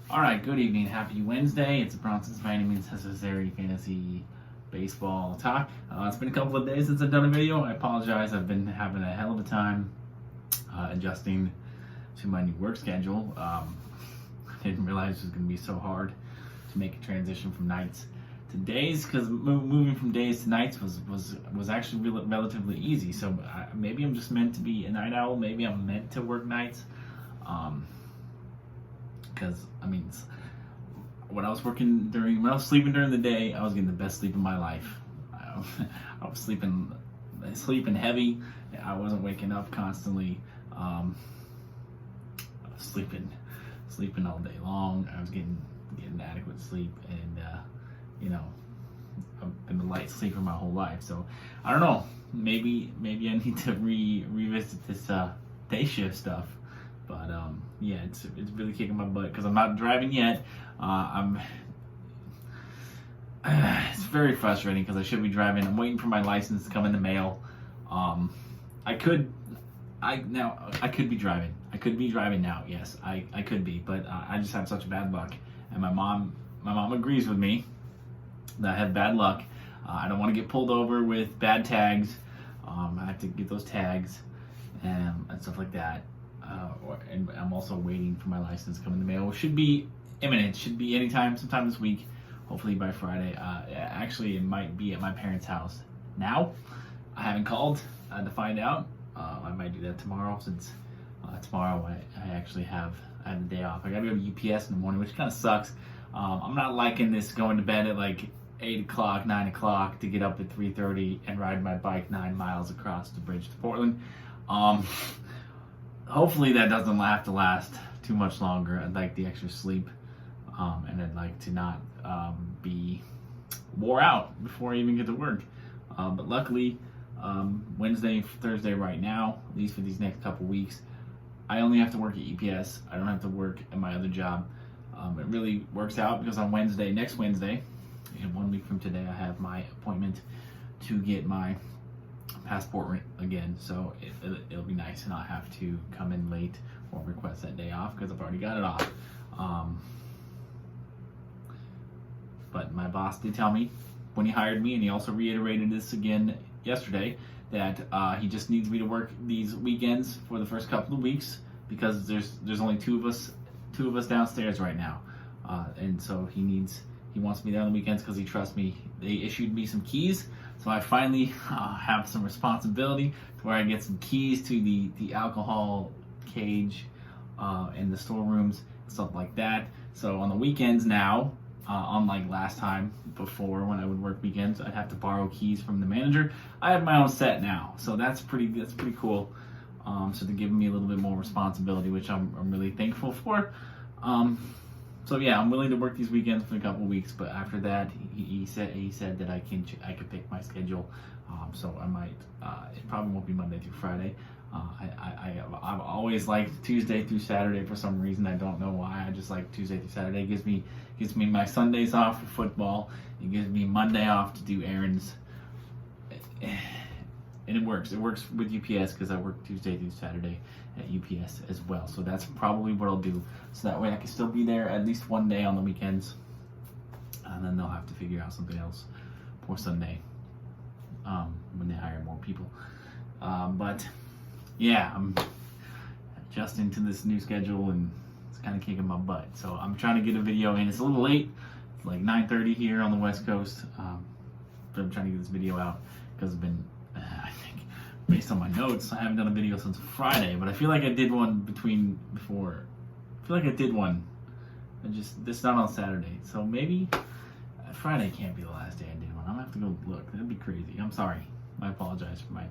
All right, good evening. Happy Wednesday. It's Bronson's Vitamins Necessary Fantasy Baseball Talk. It's been a couple of days since I've done a video. I apologize. I've been having a hell of a time adjusting to my new work schedule. I didn't realize it was going to be so hard to make a transition from nights to days, because moving from days to nights was actually relatively easy. So maybe I'm just meant to be a night owl. Maybe I'm meant to work nights. Because when I was sleeping during the day, I was getting the best sleep of my life. I was sleeping heavy. I wasn't waking up constantly. I was sleeping all day long. I was getting adequate sleep, and I've been a light sleeper my whole life. So I don't know. Maybe I need to revisit this day shift stuff. But yeah, it's really kicking my butt because I'm not driving yet. It's very frustrating because I should be driving. I'm waiting for my license to come in the mail. I could be driving. I could be driving now. Yes, I could be, but I just have such bad luck. And my mom agrees with me that I have bad luck. I don't want to get pulled over with bad tags. I have to get those tags and stuff like that. And I'm also waiting for my license to come in the mail. It should be imminent. Should be sometime this week. Hopefully by Friday. Actually, it might be at my parents' house. Now, I haven't called to find out. I might do that tomorrow, since tomorrow I actually have the day off. I gotta go to UPS in the morning, which kind of sucks. I'm not liking this going to bed at like 8 o'clock, 9 o'clock to get up at 3:30 and ride my bike 9 miles across the bridge to Portland. Hopefully that doesn't have to last too much longer. I'd like the extra sleep, and I'd like to not be wore out before I even get to work. But luckily, Wednesday, Thursday right now, at least for these next couple weeks, I only have to work at UPS. I don't have to work at my other job. It really works out because on next Wednesday, in 1 week from today, I have my appointment to get my passport again, so it'll be nice and not have to come in late or request that day off because I've already got it off. But my boss did tell me when he hired me, and he also reiterated this again yesterday, that he just needs me to work these weekends for the first couple of weeks because there's only two of us downstairs right now, and so he wants me there on the weekends because he trusts me. They issued me some keys, so I finally have some responsibility to where I get some keys to the alcohol cage and the storerooms, stuff like that. So on the weekends now, unlike last time before when I would work weekends, I'd have to borrow keys from the manager. I have my own set now, so that's pretty cool. So they're giving me a little bit more responsibility, which I'm really thankful for. So yeah, I'm willing to work these weekends for a couple of weeks, but after that, he said that I could pick my schedule. So I might. It probably won't be Monday through Friday. I've always liked Tuesday through Saturday for some reason. I don't know why. I just like Tuesday through Saturday. It gives me my Sundays off for football. It gives me Monday off to do errands. And it works. It works with UPS because I work Tuesday through Saturday at UPS as well. So that's probably what I'll do. So that way I can still be there at least one day on the weekends. And then they'll have to figure out something else for Sunday when they hire more people. But yeah, I'm adjusting to this new schedule, and it's kind of kicking my butt. So I'm trying to get a video in. It's a little late. It's like 9:30 here on the West Coast. But I'm trying to get this video out because it's been, I think, based on my notes, I haven't done a video since Friday. But I feel like I did one before. I feel like I did one. This not on Saturday. So maybe Friday can't be the last day I did one. I'm gonna have to go look. That'd be crazy. I'm sorry. I apologize to my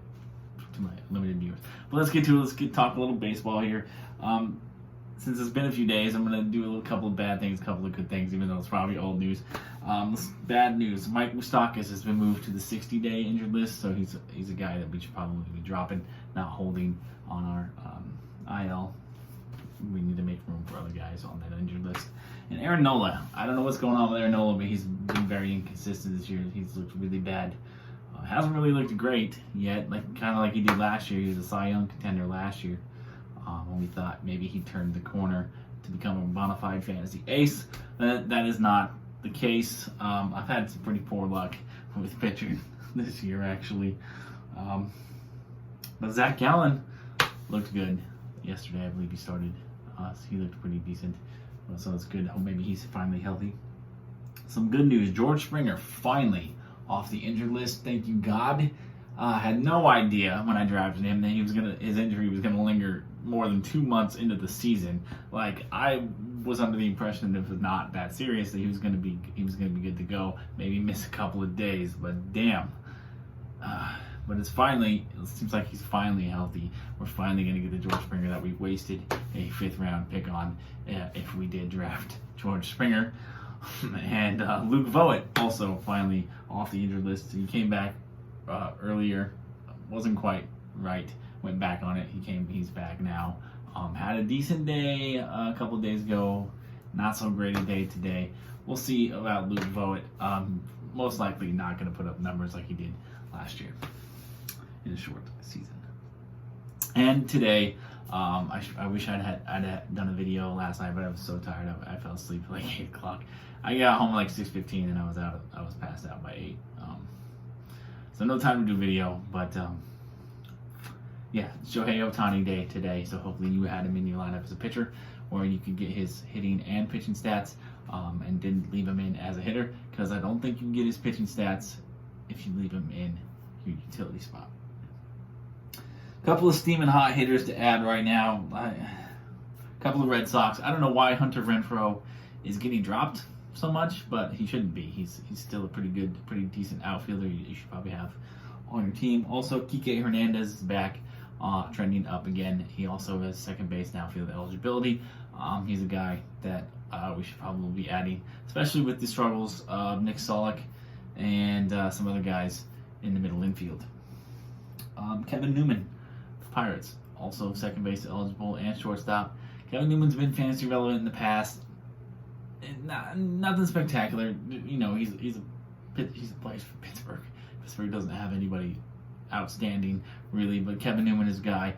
limited viewers. But let's get to it. Let's talk a little baseball here. Since it's been a few days, I'm going to do a couple of bad things, a couple of good things, even though it's probably old news. Bad news. Mike Moustakas has been moved to the 60-day injured list, so he's a guy that we should probably be dropping, not holding on our IL. We need to make room for other guys on that injured list. And Aaron Nola. I don't know what's going on with Aaron Nola, but he's been very inconsistent this year. He's looked really bad. Hasn't really looked great yet, kind of like he did last year. He was a Cy Young contender last year. When we thought maybe he turned the corner to become a bona fide fantasy ace. That is not the case. I've had some pretty poor luck with pitching this year, actually. But Zach Gallen looked good yesterday. I believe he started. So he looked pretty decent. So it's good. Oh, maybe he's finally healthy. Some good news. George Springer finally off the injured list. Thank you, God. Had no idea when I drafted him that his injury was gonna linger more than 2 months into the season. Like, I was under the impression that if it was not that serious, that he was gonna be good to go. Maybe miss a couple of days, but damn. But it seems like he's finally healthy. We're finally going to get the George Springer that we wasted a 5th round pick on if we did draft George Springer. And Luke Voit also finally off the injured list. He came back earlier, wasn't quite right, went back on it. He's back now. Had a decent day a couple of days ago, not so great a day today. We'll see about Luke Voit. Most likely not going to put up numbers like he did last year in a short season. And today, I wish I'd done a video last night, but I was so tired. I fell asleep at like 8 o'clock. I got home at like 6:15, and I was passed out by 8. So no time to do video, but yeah, Shohei Ohtani day today. So hopefully you had him in your lineup as a pitcher, or you could get his hitting and pitching stats, and didn't leave him in as a hitter, because I don't think you can get his pitching stats if you leave him in your utility spot. Couple of steaming hot hitters to add right now. A couple of Red Sox. I don't know why Hunter Renfroe is getting dropped so much, but he shouldn't be. He's still a pretty decent outfielder. You should probably have on your team. Also, Kike Hernandez is back, trending up again. He also has second base and outfield eligibility. He's a guy that we should probably be adding, especially with the struggles of Nick Solak and some other guys in the middle infield. Kevin Newman, the Pirates, also second base eligible and shortstop. Kevin Newman's been fantasy relevant in the past. Nothing spectacular. You know, he's a player for Pittsburgh. Pittsburgh doesn't have anybody outstanding really, but Kevin Newman is a guy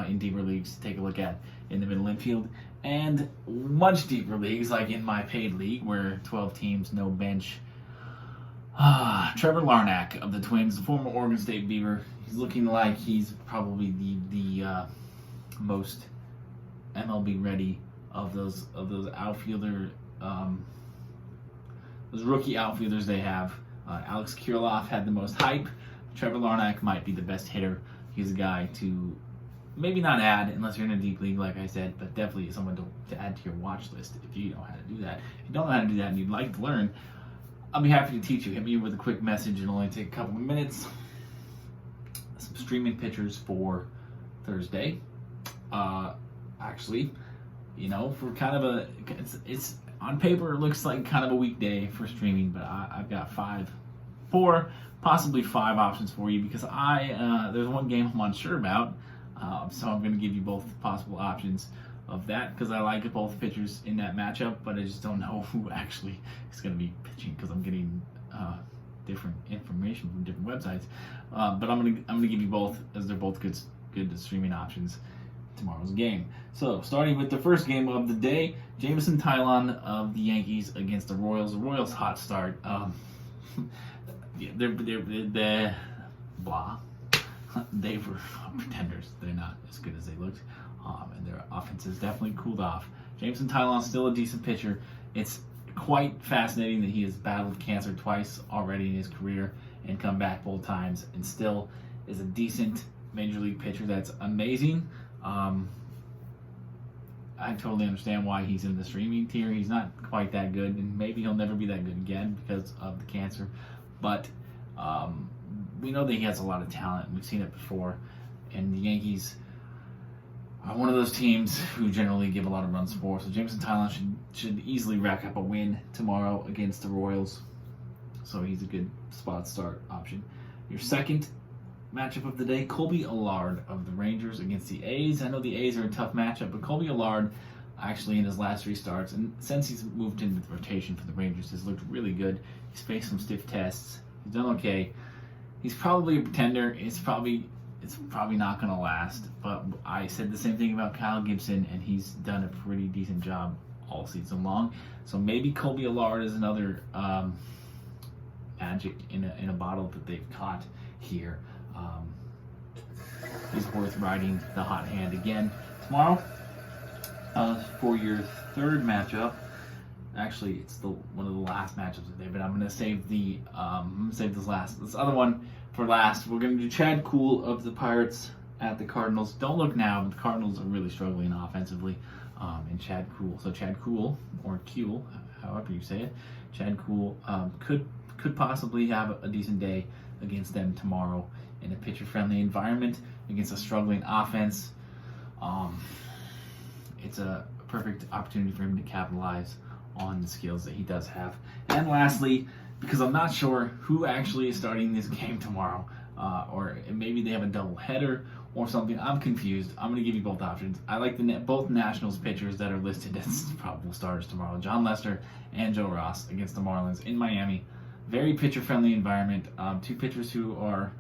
in deeper leagues to take a look at in the middle infield, and much deeper leagues like in my paid league where 12 teams, no bench. Trevor Larnach of the Twins, the former Oregon State Beaver. He's looking like he's probably the most MLB ready of those outfielder, those rookie outfielders they have. Alex Kirilloff had the most hype. Trevor Larnach might be the best hitter. He's a guy to maybe not add unless you're in a deep league, like I said, but definitely someone to add to your watch list if you know how to do that. If you don't know how to do that and you'd like to learn, I'll be happy to teach you. Hit me with a quick message. It'll only take a couple of minutes. Some streaming pictures for Thursday. Actually, you know, for kind of it's on paper, it looks like kind of a weekday for streaming, but I've got 4, possibly 5 options for you, because there's one game I'm unsure about, so I'm going to give you both possible options of that, because I like both pitchers in that matchup, but I just don't know who actually is going to be pitching, because I'm getting different information from different websites. But I'm gonna give you both, as they're both good streaming options tomorrow's game. So starting with the first game of the day, Jameson Taillon of the Yankees against the Royals. The Royals hot start. They're blah. They were pretenders. They're not as good as they looked, and their offense has definitely cooled off. Jameson Taillon's still a decent pitcher. It's quite fascinating that he has battled cancer twice already in his career and come back both times, and still is a decent major league pitcher. That's amazing. I totally understand why he's in the streaming tier. He's not quite that good, and maybe he'll never be that good again because of the cancer. But we know that he has a lot of talent. We've seen it before. And the Yankees are one of those teams who generally give a lot of runs for. So Jameson Taillon should easily rack up a win tomorrow against the Royals. So he's a good spot start option. Your second matchup of the day, Colby Allard of the Rangers against the A's. I know the A's are a tough matchup, but Colby Allard, actually in his last 3 starts, and since he's moved into the rotation for the Rangers, has looked really good. He's faced some stiff tests. He's done okay. He's probably a pretender. It's probably it's probably not going to last. But I said the same thing about Kyle Gibson, and he's done a pretty decent job all season long. So maybe Colby Allard is another magic in a bottle that they've caught here. Is worth riding the hot hand again tomorrow for your third matchup. Actually, it's one of the last matchups of the day, but I'm gonna save this other one for last. We're gonna do Chad Kuhl of the Pirates at the Cardinals. Don't look now, but the Cardinals are really struggling offensively. And Chad Kuhl, so Chad Kuhl or Kuhl, however you say it, Chad Kuhl could possibly have a decent day against them tomorrow in a pitcher-friendly environment against a struggling offense. It's a perfect opportunity for him to capitalize on the skills that he does have. And lastly, because I'm not sure who actually is starting this game tomorrow, or maybe they have a double header or something. I'm confused. I'm going to give you both options. I like both Nationals pitchers that are listed as probable starters tomorrow, John Lester and Joe Ross against the Marlins in Miami. Very pitcher-friendly environment. Two pitchers who are,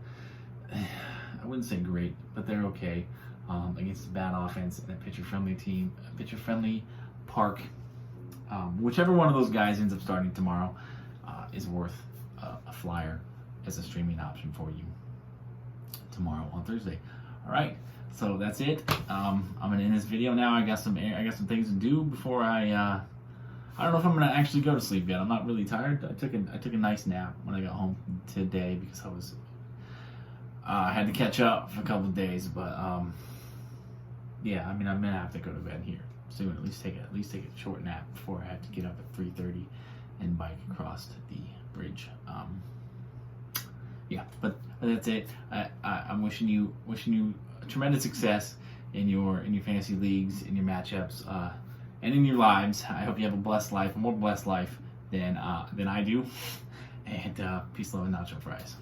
I wouldn't say great, but they're okay against a bad offense and a pitcher-friendly team, a pitcher-friendly park. Whichever one of those guys ends up starting tomorrow is worth a flyer as a streaming option for you tomorrow on Thursday. All right, so that's it. I'm gonna end this video now. I got some things to do before I don't know if I'm gonna actually go to sleep yet. I'm not really tired. I took a nice nap when I got home today because I had to catch up for a couple of days. But yeah, I mean I'm gonna have to go to bed here soon. At least take a short nap before I have to get up at 3:30 and bike across the bridge. Yeah, but that's it. I'm wishing you tremendous success in your fantasy leagues, in your matchups, and in your lives. I hope you have a blessed life, a more blessed life than I do. And peace, love, and nacho fries.